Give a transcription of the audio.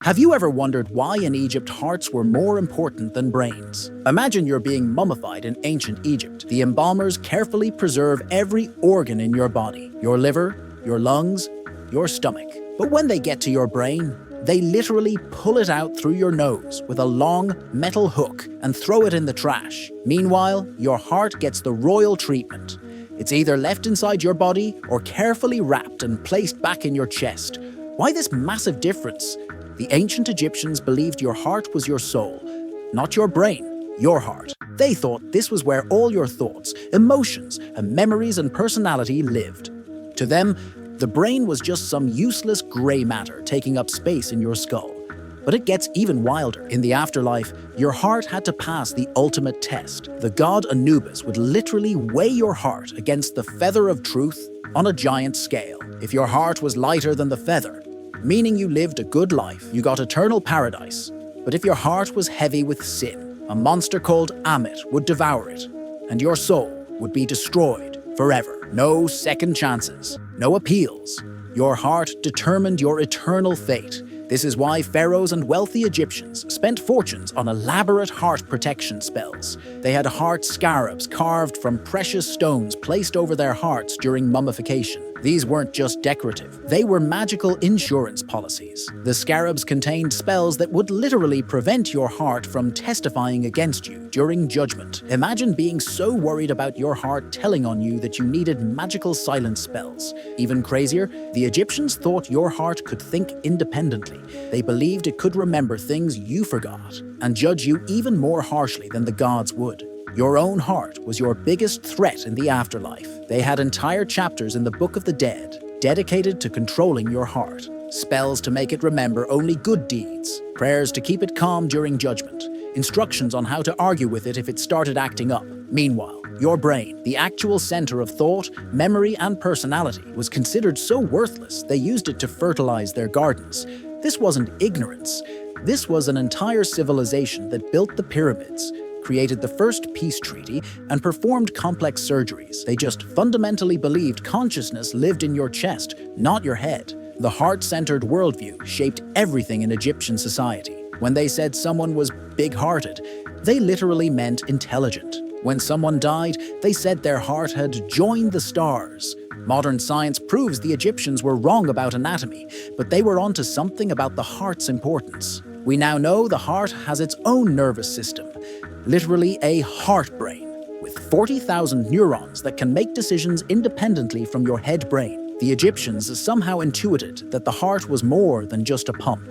Have you ever wondered why in Egypt hearts were more important than brains? Imagine you're being mummified in ancient Egypt. The embalmers carefully preserve every organ in your body, your liver, your lungs, your stomach. But when they get to your brain, they literally pull it out through your nose with a long metal hook and throw it in the trash. Meanwhile, your heart gets the royal treatment. It's either left inside your body or carefully wrapped and placed back in your chest. Why this massive difference? The ancient Egyptians believed your heart was your soul, not your brain, your heart. They thought this was where all your thoughts, emotions, and memories and personality lived. To them, the brain was just some useless gray matter taking up space in your skull. But it gets even wilder. In the afterlife, your heart had to pass the ultimate test. The god Anubis would literally weigh your heart against the feather of truth on a giant scale. If your heart was lighter than the feather, meaning you lived a good life, you got eternal paradise. But if your heart was heavy with sin, a monster called Amit would devour it, and your soul would be destroyed forever. No second chances, no appeals. Your heart determined your eternal fate. This is why pharaohs and wealthy Egyptians spent fortunes on elaborate heart protection spells. They had heart scarabs carved from precious stones placed over their hearts during mummification. These weren't just decorative, they were magical insurance policies. The scarabs contained spells that would literally prevent your heart from testifying against you during judgment. Imagine being so worried about your heart telling on you that you needed magical silence spells. Even crazier, the Egyptians thought your heart could think independently. They believed it could remember things you forgot and judge you even more harshly than the gods would. Your own heart was your biggest threat in the afterlife. They had entire chapters in the Book of the Dead dedicated to controlling your heart. Spells to make it remember only good deeds, prayers to keep it calm during judgment, instructions on how to argue with it if it started acting up. Meanwhile, your brain, the actual center of thought, memory, and personality, was considered so worthless they used it to fertilize their gardens. This wasn't ignorance. This was an entire civilization that built the pyramids, created the first peace treaty, and performed complex surgeries. They just fundamentally believed consciousness lived in your chest, not your head. The heart-centered worldview shaped everything in Egyptian society. When they said someone was big-hearted, they literally meant intelligent. When someone died, they said their heart had joined the stars. Modern science proves the Egyptians were wrong about anatomy, but they were onto something about the heart's importance. We now know the heart has its own nervous system, literally a heart brain, with 40,000 neurons that can make decisions independently from your head brain. The Egyptians somehow intuited that the heart was more than just a pump.